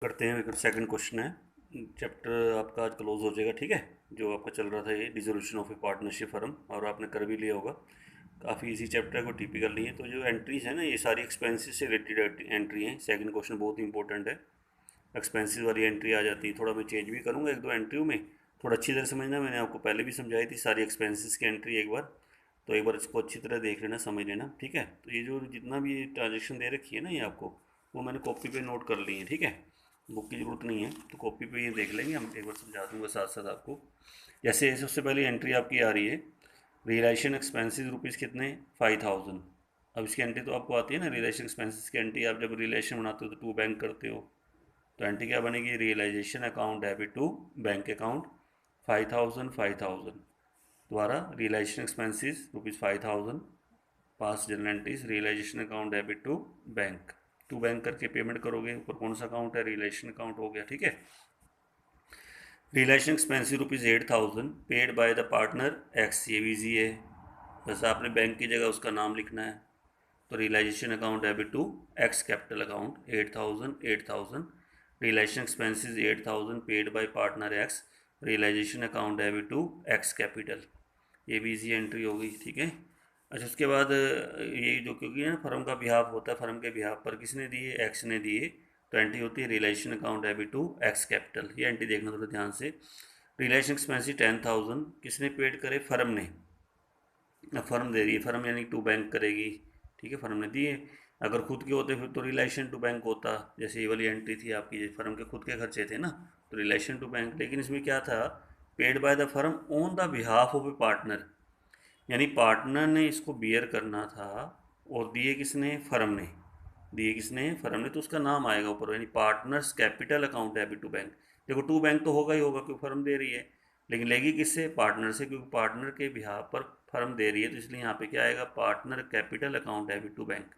करते हैं। Second question है, चैप्टर आपका आज क्लोज हो जाएगा। ठीक है, जो आपका चल रहा था ये dissolution of A partnership firm, और आपने कर भी लिया होगा। काफ़ी इजी चैप्टर है, कोई टिपिकल नहीं है। तो जो एंट्रीज है ना, ये सारी एक्सपेंसेस से रिलेटेड एंट्री है। सेकंड क्वेश्चन बहुत ही इंपॉर्टेंट है। एक्सपेंसेस वाली एंट्री आ जाती है। थोड़ा मैं चेंज भी करूँगा एक दो एंट्रियों में, थोड़ा अच्छी तरह समझना। मैंने आपको पहले भी समझाई थी सारी एक्सपेंसेस की एंट्री एक बार, तो एक बार इसको अच्छी तरह देख लेना, समझ लेना। ठीक है, तो ये जो जितना भी ट्रांजेक्शन दे रखी है ना ये आपको, वो मैंने कॉपी पे नोट कर ली है। ठीक है, बुक की ज़रूरत नहीं है, तो कॉपी पे ये देख लेंगे हम। एक बार समझा दूंगा साथ साथ आपको। जैसे सबसे पहले एंट्री आपकी आ रही है, रियलाइजेशन एक्सपेंसेस रुपीज़ कितने, 5000। अब इसकी एंट्री तो आपको आती है ना, रियलाइजेशन एक्सपेंसेस की एंट्री। आप जब रिलेशन बनाते हो तो टू बैंक करते हो, तो एंट्री क्या बनेगी, realization account debit to bank account 5000। दोबारा realization expenses rupees 5000, pass journal entries, realization account debit to bank. To bank करके पेमेंट करोगे। ऊपर कौन सा अकाउंट है, रियलाइजेशन अकाउंट हो गया। ठीक है, realization expensive rupees 8000 paid by the partner X, ये भी ईजी है। बस आपने बैंक की जगह उसका नाम लिखना है। तो realisation account debit to X capital account 8000। Realization expenses 8000 paid by partner X, realization account debit to X capital. ये भी इजी एंट्री हो गई। ठीक है, अच्छा उसके बाद ये जो, क्योंकि ना फर्म का बिहाफ होता है, फर्म के बिहाफ पर किसने दिए, एक्स ने दिए, तो एंट्री होती है realisation account debit to X capital. ये एंट्री देखना थोड़ा ध्यान से। रियलाइजेशन एक्सपेंसिस 10,000 किसने पेड करे, फर्म ने। अब फर्म दे रही है, फर्म यानी टू बैंक करेगी। ठीक है, फर्म ने दिए। अगर खुद के होते फिर तो रिलेशन टू बैंक होता। जैसे ये वाली एंट्री थी आपकी, फर्म के खुद के खर्चे थे ना, तो रिलेशन टू बैंक। लेकिन इसमें क्या था, paid by the firm on the behalf of a partner, यानी पार्टनर ने इसको बियर करना था, और दिए किसने, फर्म ने। दिए किसने, फर्म ने, तो उसका नाम आएगा ऊपर, यानी partners capital account debit to bank. देखो टू बैंक तो होगा ही होगा क्योंकि फर्म दे रही है, लेकिन लेगी किससे, पार्टनर से, क्योंकि पार्टनर के बिहाफ पर फर्म दे रही है। तो इसलिए यहाँ पे क्या आएगा, partner capital account debit to bank.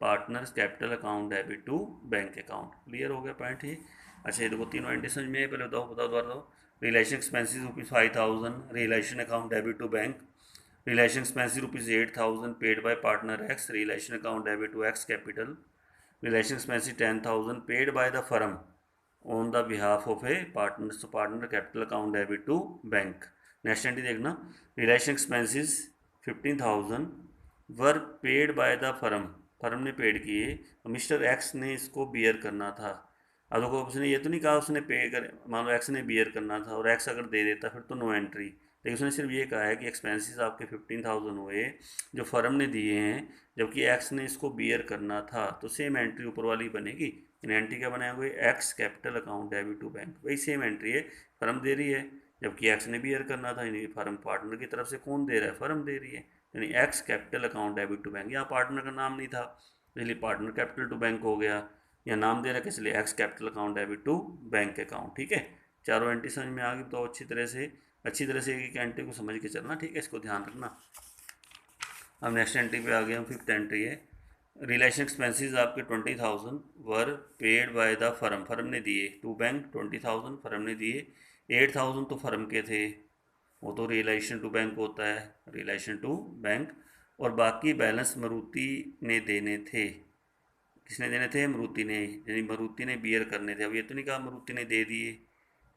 Partners capital account debit to bank account. Clear हो गया पॉइंट ये। अच्छा ये देखो तीनों एंट्री समझ में है, पहले बताओ दोबारा दो। Realisation expenses rupees 5000, realisation account debit to bank. Realisation expenses rupees 8000 paid by partner X, realisation account debit to X capital. Realisation expenses 10,000 paid by the firm on the behalf of a partner, तो partner capital account debit to bank. Next entry देखना, realisation expenses 15,000 were paid by the firm, firm ने paid किए, mister X ने इसको beer करना था। अब देखो उसने ये तो नहीं कहा उसने पे कर, मान लो एक्स ने बियर करना था और एक्स अगर दे देता फिर तो नो एंट्री। लेकिन उसने सिर्फ ये कहा है कि एक्सपेंसेस आपके 15,000 हुए जो फर्म ने दिए हैं, जबकि एक्स ने इसको बियर करना था, तो सेम एंट्री ऊपर वाली बनेगी। इन एंट्री क्या बनाए हुए, X capital account debit to bank, वही सेम एंट्री है। फर्म दे रही है जबकि एक्स ने बियर करना था, यानी फर्म पार्टनर की तरफ से कौन दे रहा है, फर्म दे रही है, यानी X capital account debit to bank. यहाँ पार्टनर का नाम नहीं था, इसलिए पार्टनर कैपिटल टू बैंक हो गया। या नाम दे रखा है इसलिए X capital account debit to bank account. ठीक है, चारों एंट्री समझ में आ गई तो अच्छी तरह से एक एंट्री को समझ के चलना। ठीक है, इसको ध्यान रखना। अब नेक्स्ट एंट्री पे आ गया हम, फिफ्थ एंट्री है, रिलेशन एक्सपेंसेस आपके 20,000 वर paid by the firm, firm ने दिए टू बैंक। 20,000 फर्म ने दिए, 8,000 तो फर्म के थे, वो तो रिलेशन टू बैंक होता है, रिलेशन टू बैंक। और बाकी बैलेंस मारुति ने देने थे। किसने देने थे, मारुति ने, यानी मारुति ने बियर करने थे। अब ये तो नहीं कहा मारुति ने दे दिए।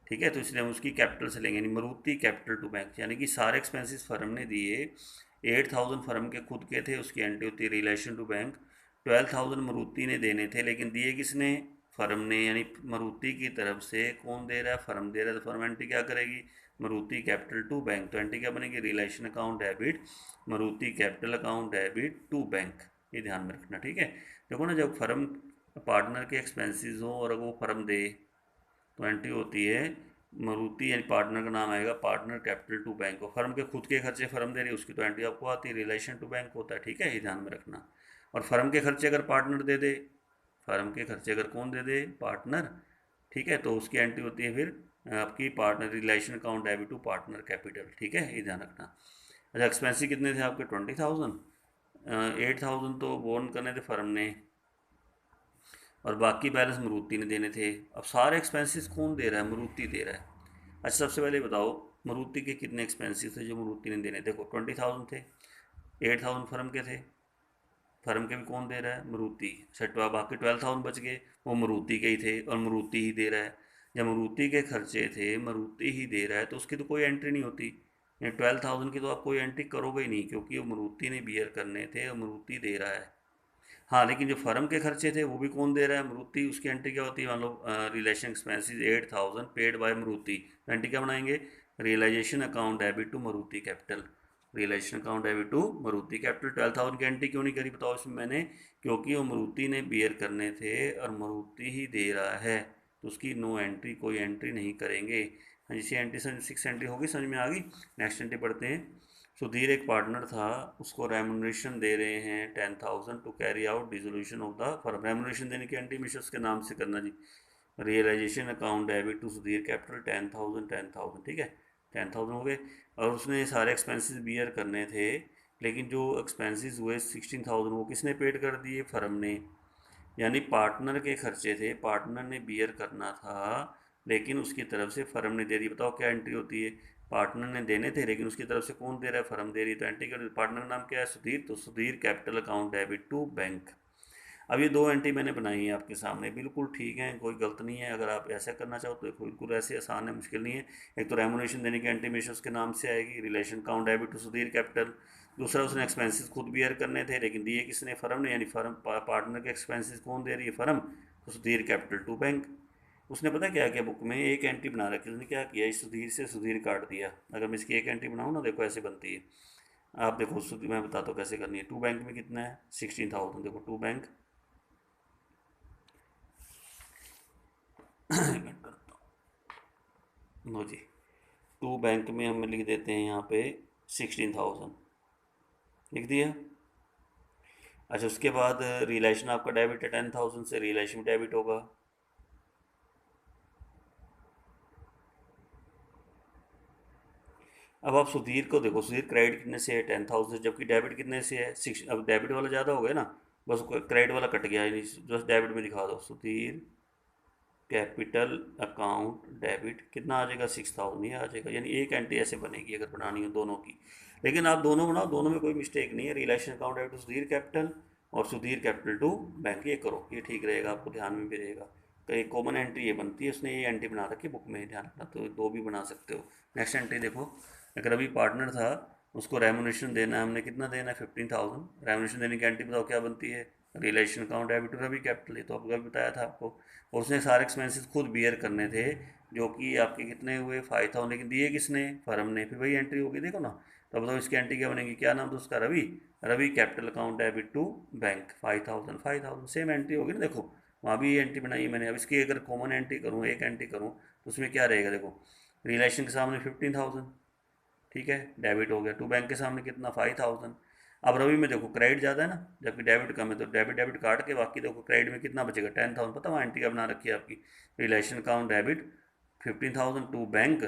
ठीक है, तो इसलिए हम उसकी कैपिटल से लेंगे, यानी मारुति कैपिटल टू बैंक, यानी कि सारे एक्सपेंसेस फर्म ने दिए। 8,000 फर्म के खुद के थे, उसकी एंट्री होती है रिलेशन टू बैंक। 12,000 मारुति ने देने थे, लेकिन दिए किसने, फर्म ने, यानी मारुति की तरफ से कौन दे रहा है, फर्म दे रहा है। तो फर्म एंट्री क्या करेगी, मारुति कैपिटल टू बैंक। तो एंट्री क्या बनेगी, relation account debit Maruti capital account debit to bank. ये ध्यान में रखना। ठीक है, देखो ना, जब फर्म पार्टनर के एक्सपेंसेस हो और अगर वो फर्म दे, तो एंट्री होती है मारुति, यानी पार्टनर का नाम आएगा पार्टनर कैपिटल टू बैंक। और फर्म के खुद के खर्चे फर्म दे रही है, उसकी तो एंट्री आपको आती है रिलेशन टू बैंक होता है। ठीक है, ये ध्यान में रखना। और फर्म के खर्चे अगर पार्टनर दे दे, फर्म के खर्चे अगर कौन दे दे, पार्टनर। ठीक है, तो उसकी एंट्री होती है फिर आपकी partner relation account debit to partner capital. ठीक है, ये ध्यान रखना। अच्छा एक्सपेंसिव कितने थे आपके, 20,000। 8,000 तो बोर्न करने थे फर्म ने, और बाकी बैलेंस मारुति ने देने थे। अब सारे एक्सपेंसेस कौन दे रहा है, मारुति दे रहा है। अच्छा सबसे पहले बताओ मारुति के कितने एक्सपेंसेस थे जो मारुति ने देने, देखो 20,000 थे, 8,000 फर्म के थे, फर्म के भी कौन दे रहा है, मारुति। अच्छा, बाकी 12,000 बच गए, वो मारुति के ही थे और मारुति ही दे रहा है। जब मारुति के खर्चे थे, मारुति ही दे रहा है, तो उसकी तो कोई एंट्री नहीं होती। ये 12,000 की तो आप कोई एंट्री करोगे ही नहीं, क्योंकि वो मारुति ने बियर करने थे और मारुति दे रहा है। हाँ, लेकिन जो फर्म के खर्चे थे वो भी कौन दे रहा है, मारुति। उसकी एंट्री क्या होती है, मान लो realisation expenses 8,000 paid by Maruti, तो एंट्री क्या बनाएंगे, realisation account debit to Maruti capital. Realisation account debit to Maruti capital. 12,000 की एंट्री क्यों नहीं करी बताओ इसमें मैंने, क्योंकि वो मारुति ने बियर करने थे और मारुति ही दे रहा है, तो उसकी नो एंट्री, कोई एंट्री नहीं करेंगे। हाँ, जिसकी एंट्री 6 एंट्री होगी, समझ में आ गई। नेक्स्ट एंट्री पढ़ते हैं। सुधीर एक पार्टनर था, उसको रेमुनरेशन दे रहे हैं 10,000 to carry out dissolution of the firm. Remuneration देने की एंट्री हमेशा उसके नाम से करना जी। Realisation account debit to Sudhir capital 10,000 10,000, ठीक है, 10,000 हो गए। और उसने सारे एक्सपेंसेस बियर करने थे, लेकिन जो एक्सपेंसेस हुए 16,000 वो किसने पेड कर दिए, फर्म ने। यानी पार्टनर के खर्चे थे, पार्टनर ने बियर करना था, लेकिन उसकी तरफ से फर्म ने दे दी। बताओ क्या एंट्री होती है, पार्टनर ने देने थे लेकिन उसकी तरफ से कौन दे रहा है, फर्म दे रही है, तो एंट्री कर, पार्टनर का नाम क्या है, सुधीर, तो Sudhir capital account debit to bank. अब ये दो एंट्री मैंने बनाई है आपके सामने, बिल्कुल ठीक है, कोई गलत नहीं है। अगर आप ऐसा करना चाहो तो बिल्कुल ऐसे आसान है, मुश्किल नहीं है। एक तो रेमुनेशन देने की एंट्री हमेशा उसके नाम से आएगी, relation account debit to Sudhir capital. दूसरा, उसने एक्सपेंसेस खुद बियर करने थे, लेकिन दिए किसने, फर्म ने। यानी फर्म, पार्टनर के एक्सपेंसेस कौन दे रही है, फर्म, तो सुधीर कैपिटल टू बैंक। उसने पता क्या किया, बुक में एक एंट्री बना रखी, उसने क्या किया, इस सुधीर से सुधीर काट दिया। अगर मैं इसकी एक एंट्री बनाऊँ ना, देखो ऐसे बनती है। आप देखो सुधीर, मैं बताता हूँ कैसे करनी है। टू बैंक में कितना है, 16,000, देखो टू बैंक मिनट करता हूँ लो जी। टू बैंक में हम लिख देते हैं यहाँ पे 16,000 लिख दिया। अच्छा, उसके बाद रिलेशन आपका डेबिट है 10,000 से, रिलेशन डेबिट होगा। अब आप सुधीर को देखो, सुधीर क्रेडिट कितने से है, 10,000 से, जबकि डेबिट कितने से है, 6। अब डेबिट वाला ज़्यादा हो गया ना, बस क्रेडिट वाला कट गया, यानी बस डेबिट में दिखा दो, सुधीर कैपिटल अकाउंट डेबिट कितना आ जाएगा, 6,000 ही आ जाएगा। यानी एक एंट्री ऐसे बनेगी अगर बनानी हो दोनों की। लेकिन आप दोनों बनाओ, दोनों में कोई मिस्टेक नहीं है। Relation account debit to Sudhir capital और सुधीर कैपिटल टू बैंक, ये करो, ये ठीक रहेगा, आपको ध्यान में भी रहेगा। तो एक कॉमन एंट्री ये बनती है, उसने ये एंट्री बना रखी बुक में, ध्यान रखना, तो दो भी बना सकते हो। नेक्स्ट एंट्री देखो, अगर अभी पार्टनर था, उसको रेमुनेशन देना है, हमने कितना देना है, 15,000। रेमुनेशन देने की एंट्री बताओ क्या बनती है, relation account debit to Ravi capital, ये तो आपको अभी बताया था आपको। और उसने सारे एक्सपेंसेस खुद बियर करने थे, जो कि आपके कितने हुए, 5,000, लेकिन दिए किसने, फर्म ने। फिर वही एंट्री होगी, देखो ना। तो बताओ इसकी एंट्री क्या बनेगी, क्या नाम था उसका, Ravi. Ravi capital account debit to bank 5,000 5,000, same entry होगी ना, देखो वहाँ भी ये एंट्री बनाई है मैंने। अब इसकी अगर कॉमन एंट्री करूँ, एक एंट्री करूँ, तो उसमें क्या रहेगा, देखो रिलेशन के सामने 15,000, ठीक है, डेबिट हो गया। टू बैंक के सामने कितना, 5,000। अब रवि में देखो क्रेडिट ज़्यादा है ना, जबकि डेबिट कम है, तो डेबिट डेबिट काट के बाकी देखो क्रेडिट में कितना बचेगा, 10,000। पता वहाँ एंट्री क्या बना रखी है आपकी, relation account debit 15,000 to bank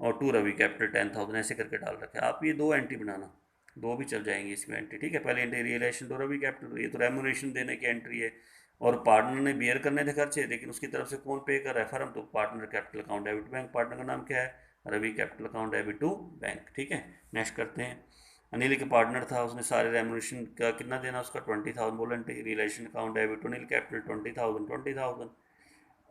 और टू रवि कैपिटल 10,000, ऐसे करके डाल रखे। आप ये दो एंट्री बनाना, दो भी चल जाएंगी इसमें एंट्री, ठीक है। पहले entry relation to Ravi capital, ये तो रेमुनेशन देने की एंट्री है, और पार्टनर ने बियर करने थे खर्चे, लेकिन उसकी तरफ से कौन पे कर रहा है, फर्म, तो partner capital account debit bank. Partner का नाम क्या है, Ravi capital account debit to bank, ठीक है। नेक्स्ट करते हैं। अनिल के पार्टनर था, उसने सारे रेमुनेशन का कितना देना, उसका 20,000 voluntary. Relation account debit to Anil capital 20,000 20,000।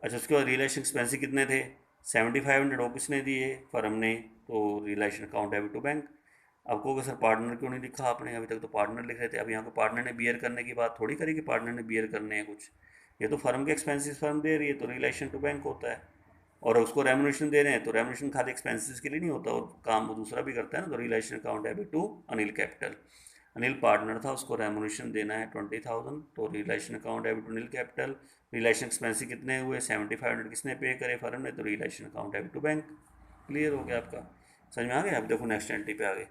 अच्छा, उसके बाद रिलेशन एक्सपेंसिव कितने थे, 7,500, वो किसने दिए, फर्म ने, तो relation account debit to bank. अब कहोगे सर पार्टनर क्यों नहीं लिखा आपने, अभी तक तो पार्टनर लिख रहे थे। अब यहाँ पे पार्टनर ने बियर करने की बात थोड़ी करी कि पार्टनर ने बियर करने हैं कुछ, ये तो फर्म के एक्सपेंसेस फर्म दे रही है, तो रिलेशन टू बैंक होता है। और उसको रेमुनेशन दे रहे हैं, तो रेमुनेशन खाली एक्सपेंसेस के लिए नहीं होता, और काम वो दूसरा भी करता है ना। तो relation account debit to Anil capital, Anil partner था, उसको रेमुनेशन देना है 20,000, तो relation account debit to Anil capital. Relation expensive कितने हुए, 7,500, किसने पे करे, फर्म ने, तो relation account debit to bank. Clear हो गया आपका, समझ में आ गया। अब देखो नेक्स्ट एंट्री पे आगे।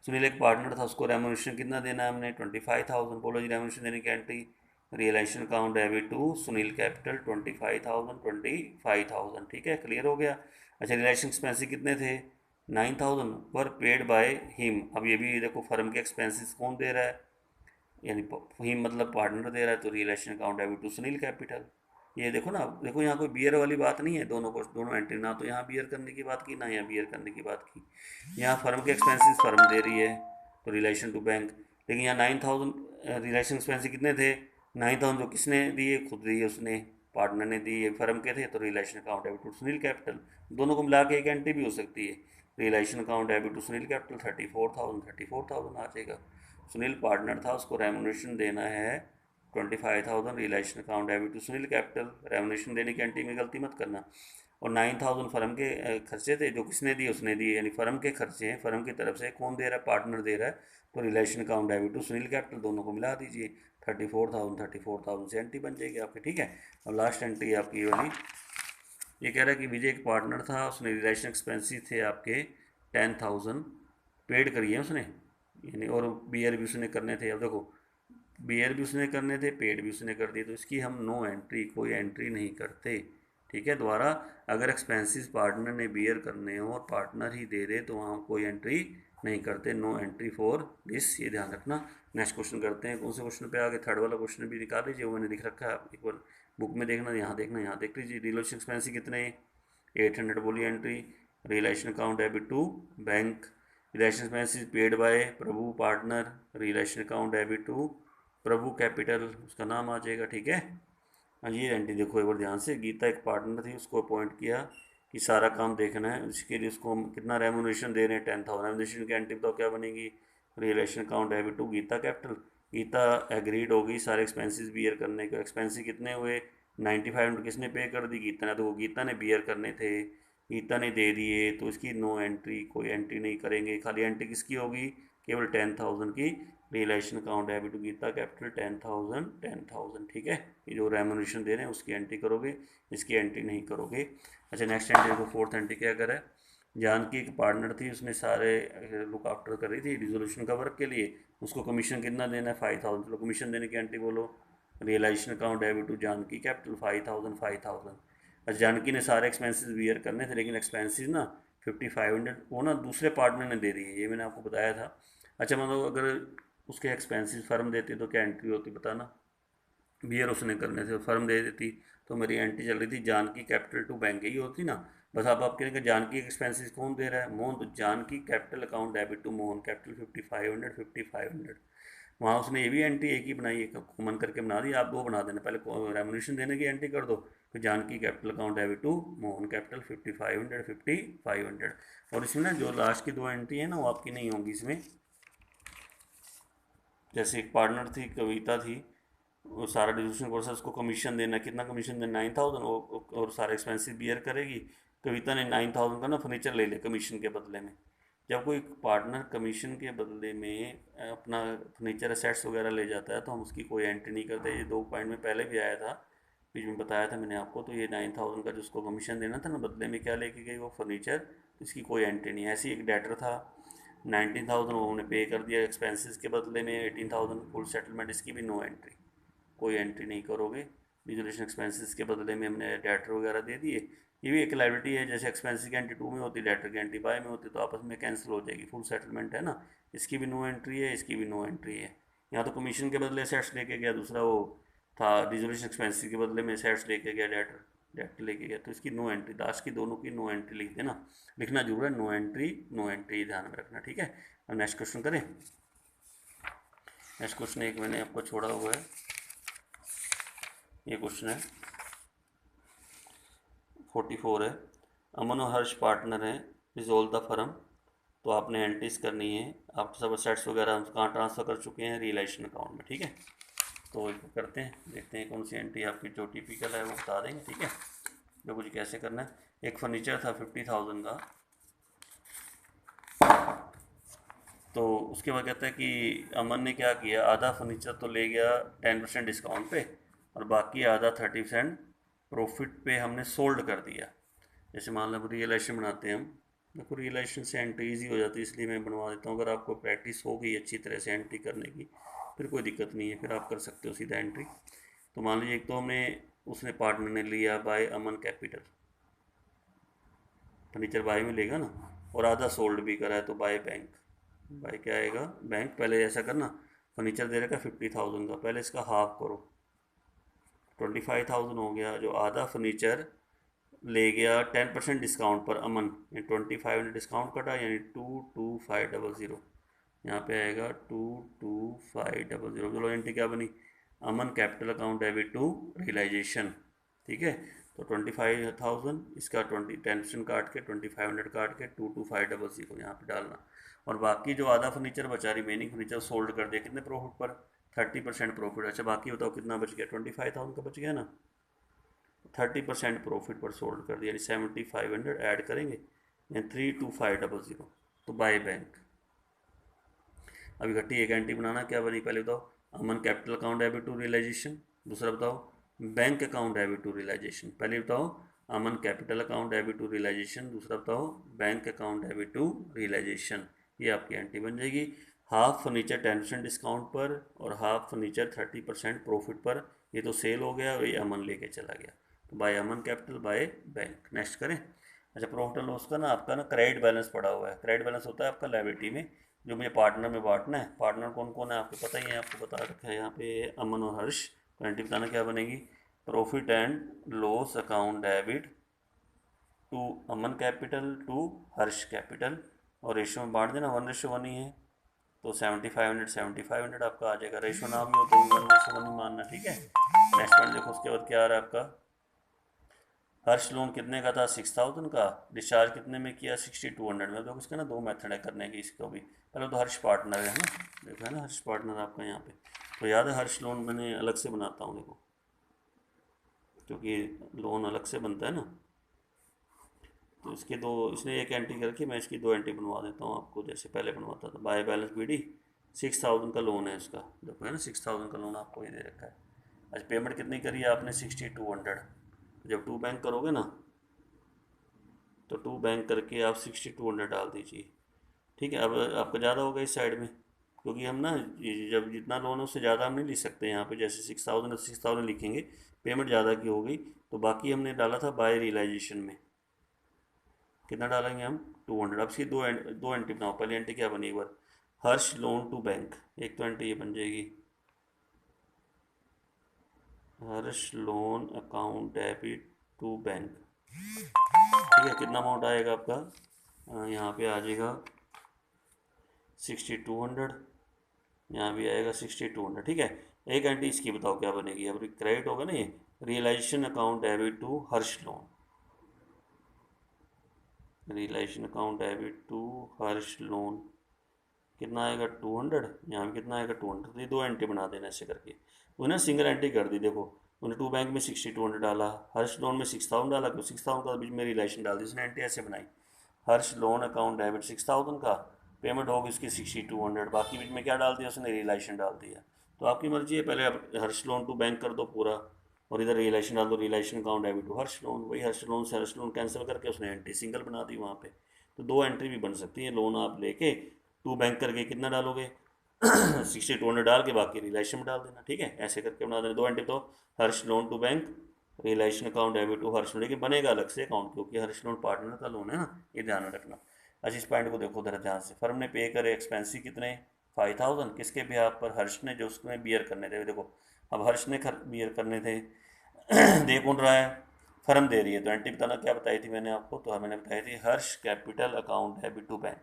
सुनील एक पार्टनर था, उसको रेमुनेशन कितना देना है हमने, 25,000। बोलो जी रेमुनेशन देने की entry, realization account debit to Sunil capital 25,000 25,000, ठीक है, क्लियर हो गया। अच्छा, रियलाइजेशन एक्सपेंसिस कितने थे, 9,000 पर पेड बाय हिम। अब ये भी देखो फर्म के एक्सपेंसेस कौन दे रहा है, यानी हिम मतलब पार्टनर दे रहा है, तो realisation account debit to Sunil capital. ये देखो ना, देखो यहाँ कोई बियर वाली बात नहीं है, दोनों को, दोनों एंट्री, ना तो यहाँ बियर करने की बात की, ना यहाँ बियर करने की बात की। यहाँ फर्म के एक्सपेंसेस फर्म दे रही है, तो रिलेशन टू बैंक। लेकिन यहाँ 9,000 रिलेशन एक्सपेंसिव कितने थे, 9,000 जो किसने दिए, खुद दिए उसने, पार्टनर ने दिए, फर्म के थे, तो relation account debit to Sunil capital. दोनों को मिला के एक एंट्री भी हो सकती है, relation account debit to Sunil capital 34,000 आ जाएगा। सुनील पार्टनर था, उसको रेमुनरेशन देना है 25,000, relation account debit to Sunil capital, remuneration देने की एंट्री में गलती मत करना। और 9,000 फर्म के खर्चे थे, जो किसने दिए, उसने दिए, यानी फर्म के खर्चे हैं, फर्म की तरफ से कौन दे रहा है, पार्टनर दे रहा है, तो relation account debit to Sunil capital दोनों को मिला दीजिए, 34,000 से एंट्री बन जाएगी आपकी, ठीक है। और लास्ट एंट्री आपकी ये वाली, ये कह रहा है कि विजय एक पार्टनर था, उसने रिलेशन एक्सपेंसिव थे आपके 10,000 पेड करिए उसने, यानी और बीयर भी उसने करने थे। अब देखो, बीयर भी उसने करने थे, पेड भी उसने कर दिए, तो इसकी हम नो एंट्री, कोई एंट्री नहीं करते, ठीक है। दोबारा, अगर एक्सपेंसिस पार्टनर ने बियर करने हो और पार्टनर ही दे दे तो वहाँ कोई एंट्री नहीं करते, नो एंट्री फॉर दिस, ये ध्यान रखना। नेक्स्ट क्वेश्चन करते हैं, कौन से क्वेश्चन पे आगे, थर्ड वाला क्वेश्चन भी निकाल लीजिए, वो मैंने लिख रखा है, आप एक बार बुक में देखना, यहाँ देखना, यहाँ देख लीजिए। रिलेशन एक्सपेंसिव कितने, 800 बोलिए entry. Relation account debit to bank, relation expensive paid by Prabhu partner, relation account debit to Prabhu capital, उसका नाम आ जाएगा, ठीक है। हाँ, ये एंट्री देखो एक बार ध्यान से, गीता एक पार्टनर थी, उसको अपॉइंट किया कि सारा काम देखना है, उसके लिए उसको हम कितना रेमुनेशन दे रहे हैं, 10,000। रेमुनेशन की एंट्री तो क्या बनेगी, relation account debit to Geeta capital. Geeta agreed होगी सारे एक्सपेंसेस बियर करने के, एक्सपेंसिस कितने हुए, 95 किसने पे कर दी, गीता ने, तो वो गीता ने बियर करने थे, गीता ने दे दिए, तो इसकी नो एंट्री, कोई एंट्री नहीं करेंगे। खाली एंट्री किसकी होगी, केवल 10,000 की, relation account debit to Geeta capital 10,000, ठीक है। ये जो रेमुनेशन दे रहे हैं उसकी एंट्री करोगे, इसकी एंट्री नहीं करोगे। अच्छा, नेक्स्ट एंट्री देखो, फोर्थ एंट्री क्या करा है, जानकी एक पार्टनर थी, उसने सारे लुक आफ्टर कर रही थी रिजोल्यूशन का वर्क के लिए, उसको कमीशन कितना देना है, 5,000, चलो कमीशन देने की एंट्री बोलो, realization account debit to Janaki capital 5,000। अच्छा, जानकी ने सारे एक्सपेंसेस बियर करने थे, लेकिन एक्सपेंसेस ना 5,500 वो ना दूसरे पार्टनर ने दे दी है, ये मैंने आपको बताया था। अच्छा, मतलब अगर उसके एक्सपेंसेस फर्म देती तो क्या एंट्री होती बताना, बियर उसने करने थे, फर्म दे देती, तो मेरी एंट्री चल रही थी जानकी कैपिटल टू बैंक, यही होती ना। बस आप कहेंगे जानकी एक्सपेंसेस कौन दे रहा है, मोहन, तो Janaki capital account debit to Mohan capital 5,500। वहाँ उसने ये भी एंट्री एक ही बनाई है, कॉमन करके बना दी, आप दो बना देना, पहले रेमुनेशन देने की एंट्री कर दो, फिर Janaki capital account debit to Mohan capital 5,500। और इसमें ना जो लास्ट की दो एंट्री है ना वो आपकी नहीं होंगी इसमें। जैसे एक पार्टनर थी, कविता थी, वो सारा डिस्ट्रीब्यूशन प्रोसेस को कमीशन देना, कितना कमीशन देना, 9,000, और सारा एक्सपेंसिव बियर करेगी। कविता ने 9,000 का ना फर्नीचर ले लिया कमीशन के बदले में। जब कोई पार्टनर कमीशन के बदले में अपना फर्नीचर असेट्स वगैरह ले जाता है तो हम उसकी कोई एंट्री नहीं करते, ये 2 पॉइंट में पहले भी आया था, बीच में बताया था मैंने आपको। तो ये 9,000 का जिसको कमीशन देना था ना, बदले में क्या लेके गई वो फर्नीचर, इसकी कोई एंट्री नहीं है। ऐसी एक डेटर था, 19,000 उन्होंने पे कर दिया एक्सपेंसेस के बदले में, 18,000 फुल सेटलमेंट, इसकी भी नो एंट्री, कोई एंट्री नहीं करोगे। रिजोल्यूशन एक्सपेंसेस के बदले में हमने डेटर वगैरह दे दिए, ये भी एक लाइबिलिटी है, जैसे एक्सपेंसिस की एंट्री 2 में होती है, डेटर की एंट्री बाय में होती है, तो आपस में कैंसिल हो जाएगी, फुल सेटलमेंट है ना। इसकी भी नो एंट्री है, इसकी भी नो एंट्री है। यहाँ तो कमीशन के बदले सेट्स लेके गया, दूसरा वो था रिजोल्यूशन एक्सपेंसिस के बदले में सेट्स लेके गया, डेटर डेटर लेके गया, तो इसकी नो एंट्री, लास्ट की दोनों की नो एंट्री लिख देना, लिखना जरूर है, नो एंट्री, नो एंट्री ध्यान में रखना, ठीक है। अब नेक्स्ट क्वेश्चन करें। नेक्स्ट क्वेश्चन एक मैंने आपको छोड़ा हुआ है, ये क्वेश्चन है 44 है, अमन और हर्ष पार्टनर हैं, रिजोल्व द फर्म, तो आपने एंट्रीज करनी है, आप सब असेट्स वगैरह हम कहाँ ट्रांसफ़र कर चुके हैं, रियलाइजेशन अकाउंट में, ठीक है। तो इसको करते हैं, देखते हैं कौन सी एंट्री आपकी जो टिपिकल है वो बता देंगे, ठीक है, जो कुछ कैसे करना है। एक फर्नीचर था 50,000 का, तो उसके बाद कहता है कि अमन ने क्या किया, आधा फर्नीचर तो ले गया 10% डिस्काउंट पे, और बाकी आधा 30% प्रॉफिट पे हमने सोल्ड कर दिया। जैसे मान लो रियलाइजेशन बनाते हैं हम, देखो रियलाइजेशन से एंट्री ईजी हो जाती है, इसलिए मैं बनवा देता हूँ। अगर आपको प्रैक्टिस हो गई अच्छी तरह से एंट्री करने की, फिर कोई दिक्कत नहीं है, फिर आप कर सकते हो सीधा एंट्री। तो मान लीजिए एक तो हमने, उसने पार्टनर ने लिया by Aman capital, furniture buy में लेगा ना, और आधा सोल्ड भी करा है तो बाय बैंक, बाय क्या आएगा, बैंक। पहले ऐसा करना, फर्नीचर दे रखा 50,000 का, पहले इसका हाफ करो, 25,000 हो गया, जो आधा फर्नीचर ले गया 10% डिस्काउंट पर अमन, 25 डिस्काउंट कटा, यानी 22,500, यहाँ पे आएगा 22500। चलो एंट्री क्या बनी, Aman capital account debit to realisation, ठीक है। तो 25,000, इसका 10% काट के 2500 काट के 22500 यहाँ पे डालना, और बाकी जो आधा फर्नीचर बचा, रिमेनिंग फर्नीचर सोल्ड कर दिया कितने प्रॉफिट पर, 30% प्रॉफिट। अच्छा बाकी बताओ कितना बच गया, 25,000 का बच गया ना, 30% प्रॉफिट पर सोल्ड कर दिया, यानी 7500 ऐड करेंगे, यानी 32500। तो बाय बैंक। अब इकट्ठी एक एंट्री बनाना, क्या बनी पहले बताओ, Aman capital account debit to realisation, दूसरा बताओ bank account debit to realisation. पहले बताओ Aman capital account debit to realisation, दूसरा बताओ bank account debit to realisation. ये आपकी एंट्री बन जाएगी। हाफ फर्नीचर 10% डिस्काउंट पर और हाफ फर्नीचर 30% प्रॉफिट पर, ये तो सेल हो गया और ये अमन लेके चला गया। तो by Aman capital by bank. Next करें। अच्छा प्रॉफिट एंड लॉस का ना आपका ना क्रेडिट बैलेंस पड़ा हुआ है। क्रेडिट बैलेंस होता है आपका लायबिलिटी में, जो मुझे पार्टनर में बांटना है। पार्टनर कौन कौन है आपको पता ही है, आपको बता रखा है यहाँ पे अमन और हर्ष। तो एंट्री बताना क्या बनेगी, profit and loss account debit to Aman capital to Harsh capital, और रेशो में बांट देना 1:1 ही है। तो 7500 आपका आ जाएगा। रेशो ना भी हो तो भी 1:1 ही मानना, ठीक है। नेक्स्ट पॉइंट देखो, उसके बाद क्या आ रहा है आपका, हर्ष लोन कितने का था, 6000 का। डिस्चार्ज कितने में किया, 6200 में। देखो इसका ना दो मेथड है करने की इसको भी। पहले तो हर्ष पार्टनर है ना, देखो है ना हर्ष पार्टनर आपका यहाँ पे। तो याद है हर्ष लोन मैंने अलग से बनाता हूँ देखो, क्योंकि लोन अलग से बनता है ना। तो इसके दो, इसने एक एंट्री करके मैं इसकी दो एंट्री बनवा देता हूँ आपको, जैसे पहले बनवाता था। बाय बैलेंस बीडी 6000 का लोन है इसका, देखो है ना 6000 का लोन आपको ये दे रखा है। अच्छा पेमेंट कितनी करी है आपने, 6200। जब टू बैंक करोगे ना, तो टू बैंक करके आप 6200 डाल दीजिए, ठीक है। अब आपका ज़्यादा होगा इस साइड में, क्योंकि हम ना जब जितना लोन है उससे ज़्यादा हम नहीं लिख सकते यहाँ पे। जैसे 6000 लिखेंगे, पेमेंट ज़्यादा की हो गई, तो बाकी हमने डाला था बाय रियलाइजेशन में, कितना डालेंगे हम 200। अब इसकी दो एंट्री बनाओ। पहली एंट्री क्या बनी एक बार, हर्ष लोन टू बैंक, एक तो एंट्री ये बन जाएगी, Harsh loan account debit to bank, ठीक है। कितना अमाउंट आएगा आपका, यहाँ पे आ जाएगा 6200, यहाँ भी आएगा 6200, ठीक है। एक एंट्री इसकी बताओ क्या बनेगी, अब क्रेडिट होगा ना ये, realization account debit to Harsh loan, realization account debit to Harsh loan, कितना आएगा 200, यहाँ भी कितना आएगा 200। तो ये दो एंट्री बना देना ऐसे करके। उन्हें सिंगल एंट्री कर दी, देखो उन्हें टू बैंक में 6200 डाला, हर्ष लोन में 6000 डाला, क्यों 6000 का बीच में रिलेशन डाल दी उसने, एंट्री ऐसे बनाई, हर्ष लोन अकाउंट डेबिट 6000 का, पेमेंट होगी उसकी 6200, बाकी बीच में क्या डाल दिया उसने, रिलेशन डाल दिया। तो आपकी मर्जी है, पहले आप हर्ष लोन टू बैंक कर दो पूरा, और इधर रिलेशन डाल दो, relation account debit to Harsh loan, वही हर्ष लोन से हर्ष लोन कैंसिल करके उसने एंट्री सिंगल बना दी वहाँ पे। तो दो एंट्री भी बन सकती है। लोन आप लेके टू बैंक करके कितना डालोगे 6200 डाल के बाकी रिलेशन में डाल देना, ठीक है। ऐसे करके बना देना दो एंट्री। तो Harsh loan to bank, realisation account debit to Harsh loan, लेकिन बनेगा अलग से अकाउंट, क्योंकि हर्ष लोन पार्टनर का लोन है ना, ये ध्यान में रखना। अच्छा इस पॉइंट को देखो जरा ध्यान से, फर्म ने पे करे एक्सपेंसिव कितने, 5000, किसके बिहाफ पर, हर्ष ने, जो उसमें बियर करने थे। देखो अब हर्ष ने बियर करने थे दे कौन रहा है, फर्म दे रही है। तो एंट्री बताना क्या बताई थी मैंने आपको, तो मैंने बताई थी Harsh capital account debit to bank,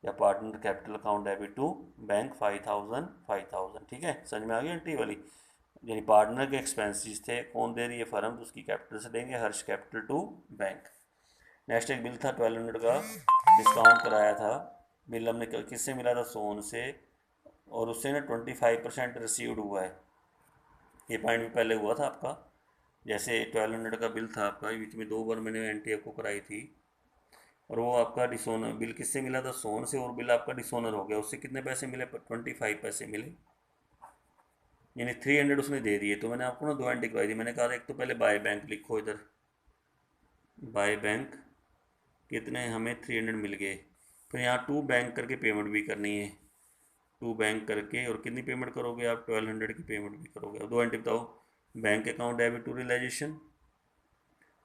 या partner capital account debit to bank 5000, ठीक है। समझ में आ गई एंट्री वाली, यानी पार्टनर के एक्सपेंसेस थे, कौन दे रही है, फर्म, तो उसकी कैपिटल से देंगे, हर्ष कैपिटल टू बैंक। नेक्स्ट एक बिल था 1200 का, डिस्काउंट कराया था। बिल हमने किससे मिला था, सोन से, और उससे ना 25% रिसीव्ड हुआ है। ये पॉइंट भी पहले हुआ था आपका, जैसे 1200 का बिल था आपका, बीच में दो बार मैंने एंट्री आपको कराई थी, और वो आपका डिसोनर बिल किससे मिला था, सोन से, और बिल आपका डिसोनर हो गया, उससे कितने पैसे मिले, 25 पैसे मिले, यानी 300 उसने दे दिए। तो मैंने आपको ना दो एंट्री करवाई थी, मैंने कहा था एक तो पहले बाय बैंक लिखो इधर, बाय बैंक कितने हमें 300 मिल गए, फिर यहाँ टू बैंक करके पेमेंट भी करनी है, टू बैंक करके, और कितनी पेमेंट करोगे आप, 1200 की पेमेंट भी करोगे। अब दो एंट्री बताओ, bank account debit to realization,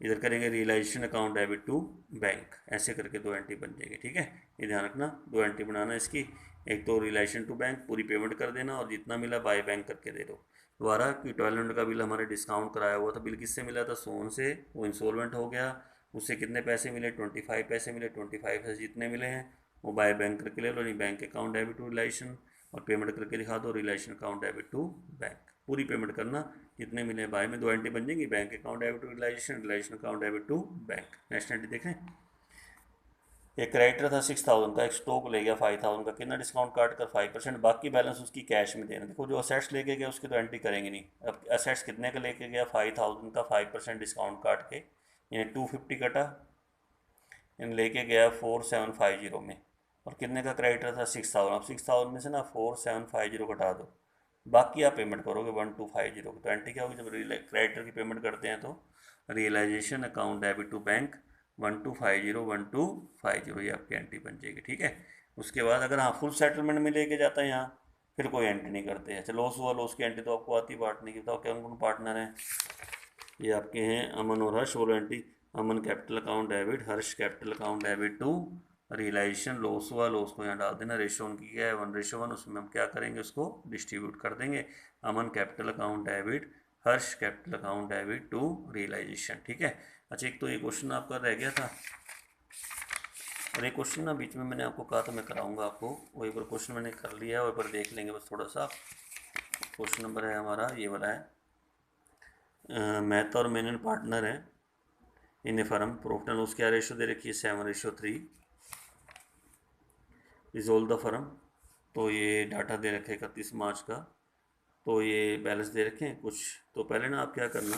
इधर करेंगे realization account debit to bank, ऐसे करके दो एंट्री बन जाएगी, ठीक है। ये ध्यान रखना, दो एंट्री बनाना इसकी, एक तो रिलेशन टू बैंक पूरी पेमेंट कर देना, और जितना मिला बाय बैंक करके दे दो। दोबारा कि 1200 का बिल हमारे डिस्काउंट कराया हुआ था, बिल किससे मिला था, सोन से, वो इंस्टॉलमेंट हो गया, उससे कितने पैसे मिले, 25 पैसे मिले, 25 पैसे जितने मिले हैं वो बाय बैंक करके ले लो, नहीं bank account debit to relation, और पेमेंट करके दिखा दो relation account debit to bank. पूरी पेमेंट करना, जितने मिले बाय में 2 एंट्री बन जाएंगी, bank account debit to relation, relation account debit to bank. Next entry देखें, एक क्रेडिटर था 6000 का, एक स्टॉक ले गया 5000 का, कितना डिस्काउंट काट कर 5%, बाकी बैलेंस उसकी कैश में देना। देखो जो असेट्स लेके गया उसकी तो एंट्री करेंगे नहीं। अब असेट्स कितने का लेके गया, 5000 का, 5% डिस्काउंट काट के यानी 250 कटा, यानी लेके गया 4750 में, और कितने का क्रेडिटर था 6000। अब 6000 में से ना 4750 घटा दो, बाकी आप पेमेंट करोगे 1250 की। तो एंट्री क्या होगी, जब क्रेडिटर की पेमेंट करते हैं तो realisation account debit to bank 1250 ये आपकी एंट्री बन जाएगी। ठीक है, उसके बाद अगर हाँ फुल सेटलमेंट में लेके जाता है यहाँ, फिर कोई एंट्री नहीं करते हैं। अच्छा लॉस हुआ, लॉस की एंट्री तो आपको आती है पार्टनर की, बताओ क्या कौन पार्टनर हैं, ये आपके हैं अमन और हर्ष। बोलो entry, Aman capital account debit, Harsh capital account debit to realisation. Loss हुआ, लॉस को यहाँ डाल देना, रेशो उनकी क्या है 1:1, उसमें हम क्या करेंगे, उसको डिस्ट्रीब्यूट कर देंगे। Aman capital account debit, Harsh capital account debit to realisation. ठीक है। अच्छा एक तो ये क्वेश्चन आपका रह गया था, और एक क्वेश्चन ना बीच में मैंने आपको कहा था मैं कराऊंगा आपको, वो एक बार क्वेश्चन मैंने कर लिया है, वो एक बार देख लेंगे बस थोड़ा सा। क्वेश्चन नंबर है हमारा ये वाला है, मैथ और मेनन पार्टनर है इन ए फर्म, प्रॉफिट एंड लॉस क्या रेशो दे रखी है 7:3, रिजोल्व द फर्म। तो ये डाटा दे रखे 31 मार्च का, तो ये बैलेंस दे रखे हैं कुछ। तो पहले ना आप क्या करना,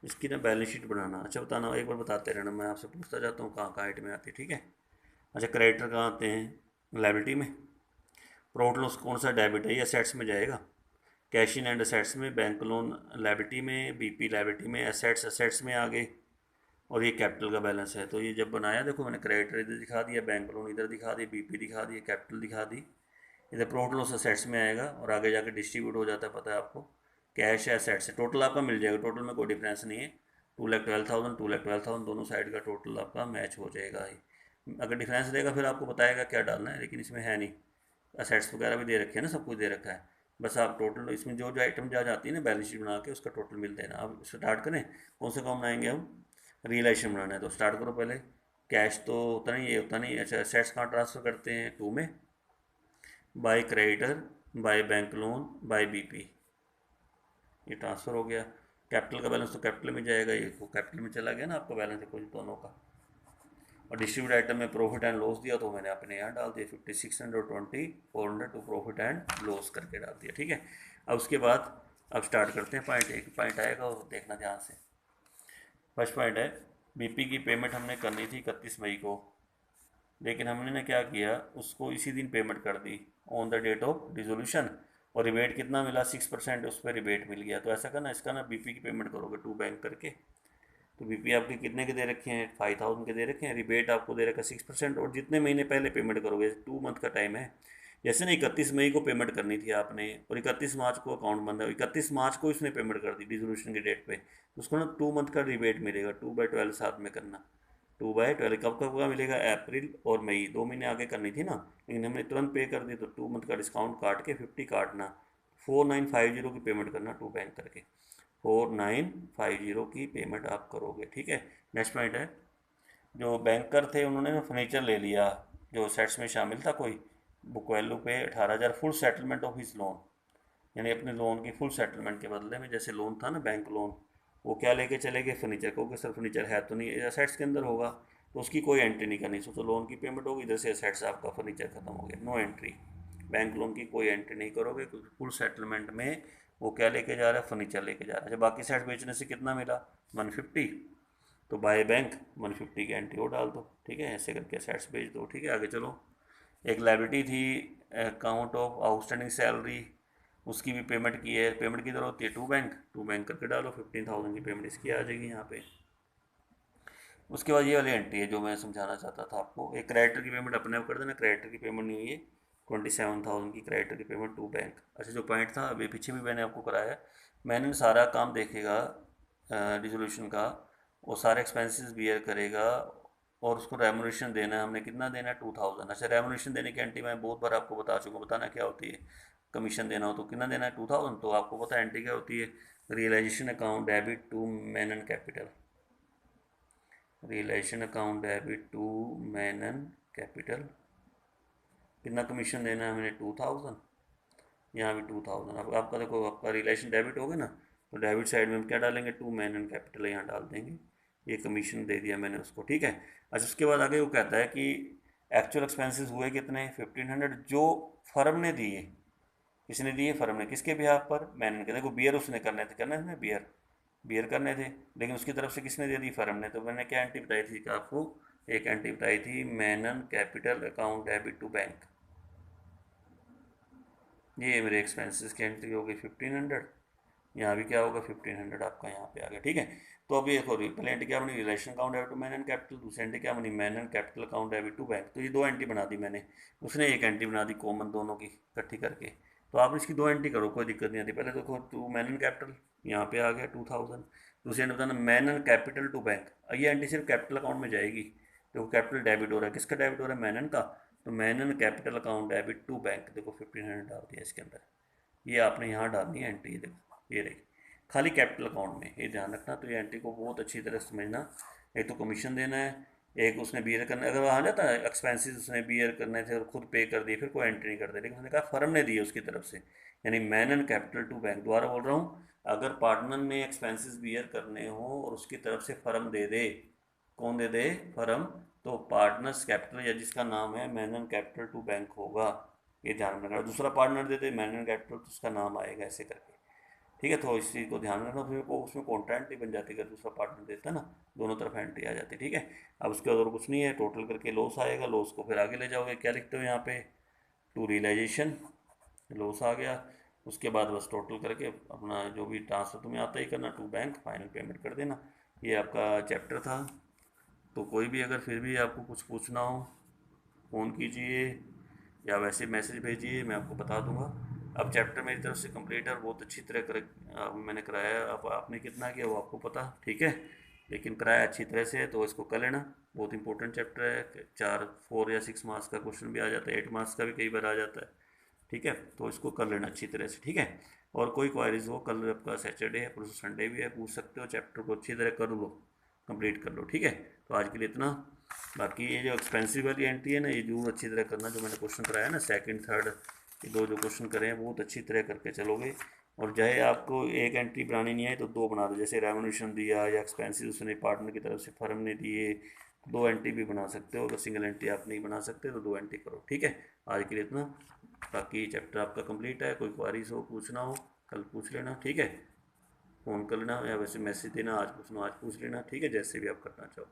इसकी ना बैलेंस शीट बनाना। अच्छा बताना, एक बार बताते रहना, मैं आपसे पूछता जाता हूँ कहाँ कहाँ आइटम में आती है। ठीक है। अच्छा क्रेडिटर कहाँ आते हैं, लायबिलिटी में। प्रॉफिट लॉस कौन सा डेबिट है, ये असेट्स में जाएगा, कैश इन एंड असेट्स में, बैंक लोन लायबिलिटी में, बीपी लायबिलिटी में, एसेट्स असेट्स में आ गए, और ये कैपिटल का बैलेंस है। तो ये जब बनाया देखो मैंने क्रेडिटर इधर दिखा दिया, बैंक लोन इधर दिखा दिया, बीपी दिखा दिया, कैपिटल दिखा दी, इधर प्रॉफिट लॉस असेट्स में आएगा, और आगे जाके डिस्ट्रीब्यूट हो जाता है, पता है आपको, कैश है असेट्स है, टोटल आपका मिल जाएगा, टोटल में कोई डिफरेंस नहीं है। 2,12,000 2,12,000 दोनों साइड का टोटल आपका मैच हो जाएगा ही। अगर डिफरेंस देगा फिर आपको बताएगा क्या डालना है, लेकिन इसमें है नहीं, असेट्स वगैरह भी दे रखे हैं ना, सब कुछ दे रखा है। बस आप टोटल इसमें जो जो आइटम जा जाती है ना बैलेंस शीट बना के उसका टोटल मिल देना। अब स्टार्ट करें, कौन से काम बनाएंगे हम, रियलाइजेशन बनाना है, तो स्टार्ट करो पहले। कैश तो होता नहीं, ये होता नहीं। अच्छा असेट्स कहाँ ट्रांसफ़र करते हैं, टू में, by creditor, by bank loan, by BP, ये ट्रांसफ़र हो गया। कैपिटल का बैलेंस तो कैपिटल में जाएगा, ये तो कैपिटल में चला गया ना आपका बैलेंस है कुछ दोनों का। और डिस्ट्रीब्यूट आइटम में प्रॉफिट एंड लॉस दिया, तो मैंने अपने यहाँ डाल दिया 5620 400 टू प्रॉफिट एंड लॉस करके डाल दिया। ठीक है। अब उसके बाद अब स्टार्ट करते हैं, पॉइंट एक पॉइंट आएगा और देखना ध्यान से। फर्स्ट पॉइंट है, बीपी की पेमेंट हमने करनी थी 31 मई को, लेकिन हमने ने क्या किया, उसको इसी दिन पेमेंट कर दी on the date of dissolution, और रिबेट कितना मिला 6%, उस पर रिबेट मिल गया। तो ऐसा करना, इसका ना बीपी की पेमेंट करोगे टू बैंक करके। तो बीपी आपके कितने के दे रखे हैं, 5000 के दे रखे हैं, रिबेट आपको दे रखा है 6%, और जितने महीने पहले पेमेंट करोगे, 2 मंथ का टाइम है, जैसे ना 31 मई को पेमेंट करनी थी आपने, और 31 मार्च को अकाउंट बंद है, 31 मार्च को इसने पेमेंट कर दी डिसोल्यूशन की डेट पे, तो उसको ना 2 मंथ का रिबेट मिलेगा। 2/12 साथ में करना, 2/12 कब कब का मिलेगा, अप्रैल और मई, 2 महीने आगे करनी थी ना, लेकिन हमने तुरंत पे कर दी, तो 2 मंथ का डिस्काउंट काट के 50 काटना, 4950 की पेमेंट करना टू बैंक करके, 4950 की पेमेंट आप करोगे। ठीक है। नेक्स्ट पॉइंट है, जो बैंकर थे उन्होंने फर्नीचर ले लिया जो सेट्स में शामिल था कोई, बुक वैल्यू पे 18,000, full settlement of his loan, यानी अपने लोन की फुल सेटलमेंट के बदले में, जैसे लोन था ना बैंक लोन, वो क्या लेके चले गए, फर्नीचर को, कि सर फर्नीचर है तो नहीं, असेट्स के अंदर होगा, तो उसकी कोई एंट्री नहीं करनी। सोचो लोन की पेमेंट होगी, इधर से असेट्स आपका फर्नीचर खत्म हो गया, नो एंट्री, बैंक लोन की कोई एंट्री नहीं करोगे, क्योंकि फुल सेटलमेंट में वो क्या लेके जा रहा है, फर्नीचर लेके जा रहा है। जब बाकी सेट्स बेचने से कितना मिला 150, तो बाय बैंक 150 की एंट्री वो डाल दो। ठीक है, ऐसे करके सेट्स बेच दो। ठीक है, आगे चलो। एक लायबिलिटी थी अकाउंट ऑफ आउटस्टैंडिंग सैलरी, उसकी भी पेमेंट की है, पेमेंट किधर होती है, टू बैंक करके डालो, 15,000 की पेमेंट इसकी आ जाएगी यहाँ पे। उसके बाद ये वाली एंट्री है जो मैं समझाना चाहता था आपको, एक क्रेडिटर की पेमेंट अपने आप कर देना, क्रेडिटर की पेमेंट नहीं हुई है, 27,000 की क्रेडिटर की पेमेंट टू बैंक। अच्छा जो पॉइंट था अभी पीछे भी मैंने आपको कराया, मैंने सारा काम देखेगा डिसोल्यूशन का, वो सारे एक्सपेंसेस बियर करेगा, और उसको रेमुनेशन देना है, हमने कितना देना है 2000। अच्छा रेमुनेशन देने की एंट्री मैं बहुत बार आपको बता चुका हूँ, बताना क्या होती है, कमीशन देना हो तो कितना देना है 2000, तो आपको पता है एंट्री क्या होती है, realisation account debit to Manan capital, realisation account debit to Manan capital, कितना कमीशन देना है मैंने, 2000, यहाँ भी 2000। अब आपका देखो, आपका रिलेशन डेबिट होगा ना, तो डेबिट साइड में हम क्या डालेंगे, टू मैन एंड कैपिटल यहाँ डाल देंगे, ये कमीशन दे दिया मैंने उसको, ठीक है। अच्छा, उसके बाद आगे वो कहता है कि एक्चुअल एक्सपेंसेस हुए कितने, 1500 जो फर्म ने दिए। किसने दिए, फर्म ने, किसके बिहाफ पर, मैंने के, देखो बियर उसने करने थे बियर बियर करने थे, लेकिन उसकी तरफ से किसने दे दी, फर्म ने। तो मैंने क्या एंट्री बताई थी कि आपको, एक एंट्री बताई थी, Manan capital account debit to bank. ये मेरे एक्सपेंसेस की एंट्री हो गई 1500। यहाँ भी क्या होगा, 1500 आपका यहाँ पे आ गया, ठीक है। तो अभी देखो, पहले एंट्री क्या बनी, realisation account debit to Manan capital, दूसरी एंट्री क्या बनी, Manan capital account debit to bank. तो ये दो एंट्री बना दी मैंने, उसने एक एंट्री बना दी कॉमन दोनों की इकट्ठी करके। तो आप इसकी दो एंट्री करो, कोई दिक्कत नहीं आती। पहले देखो, टू मैन एंड कैपिटल, यहाँ पे आ गया 2000। दूसरी एंट्री बताना, Manan capital to bank. ये एंट्री सिर्फ कैपिटल अकाउंट में जाएगी। देखो कैपिटल डेबिट हो रहा है, किसका डेबिट हो रहा है, मैनन का। तो Manan capital account debit to bank, देखो 1500 डाल दिया इसके अंदर। ये आपने यहाँ डालनी है एंट्री, देखो ये रही, खाली कैपिटल अकाउंट में, ये ध्यान रखना। तो ये एंट्री को बहुत अच्छी तरह समझना। एक तो कमीशन देना है, एक उसने बियर करना, अगर आ जाता है एक्सपेंसेस उसने बियर करने थे और खुद पे कर दिए, फिर कोई एंट्री नहीं करते, लेकिन उसने कहा फर्म ने दिए उसकी तरफ से, यानी Manan capital to bank. दोबारा बोल रहा हूँ, अगर पार्टनर ने एक्सपेंसेस बियर करने हो और उसकी तरफ से फर्म दे दे, कौन दे दे, फर्म, तो पार्टनर्स कैपिटल या जिसका नाम है Manan capital to bank होगा, ये ध्यान में रखना। दूसरा पार्टनर दे दे मैन एंड कैपिटल, तो उसका नाम आएगा ऐसे करके, ठीक है। तो इस चीज़ को ध्यान रखना, फिर को उसमें कॉन्ट्रा बन जाती है, अगर दूसरा पार्टनर देता है ना, दोनों तरफ एंट्री आ जाती है, ठीक है। अब उसके बाद और कुछ नहीं है, टोटल करके लॉस आएगा, लॉस को फिर आगे ले जाओगे, क्या लिखते हो यहाँ पे, टू रियलाइजेशन, लॉस आ गया। उसके बाद बस टोटल करके अपना जो भी ट्रांसफर तुम्हें आता ही करना टू बैंक, फाइनल पेमेंट कर देना। ये आपका चैप्टर था। तो कोई भी अगर फिर भी आपको कुछ पूछना हो, फ़ोन कीजिए या वैसे मैसेज भेजिए, मैं आपको बता दूंगा। अब चैप्टर मेरी तरफ से कंप्लीट है और बहुत अच्छी तरह मैंने कराया है। अब आपने कितना किया वो आपको पता, ठीक है, लेकिन कराया अच्छी तरह से है, तो इसको कर लेना। बहुत इंपॉर्टेंट चैप्टर है, 4 या 6 मार्क्स का क्वेश्चन भी आ जाता है, 8 मार्क्स का भी कई बार आ जाता है, ठीक है। तो इसको कर लेना अच्छी तरह से, ठीक है। और कोई क्वारीज हो, कल आपका सैटरडे है, परसों संडे भी है, पूछ सकते हो। चैप्टर को अच्छी तरह कर लो, कंप्लीट कर लो, ठीक है। तो आज के लिए इतना। बाकी ये जो एक्सपेंसिव वाली एंट्री है ना, ये जरूर अच्छी तरह करना, जो मैंने क्वेश्चन कराया ना सेकंड थर्ड, ये दो जो क्वेश्चन करे हैं बहुत अच्छी तरह करके चलोगे। और चाहे आपको एक एंट्री बनानी नहीं है तो दो बना दो, जैसे रेवोल्यूशन दिया या एक्सपेंसिव उसने पार्टनर की तरफ से फर्म ने दिए, दो एंट्री भी बना सकते हो। अगर सिंगल एंट्री आप नहीं बना सकते तो दो एंट्री करो, ठीक है। आज के लिए इतना। बाकी चैप्टर आपका कंप्लीट है, कोई क्वारीज हो, पूछना हो, कल पूछ लेना, ठीक है। फ़ोन कर लेना या वैसे मैसेज देना, आज पूछना आज पूछ लेना, ठीक है, जैसे भी आप करना चाहो।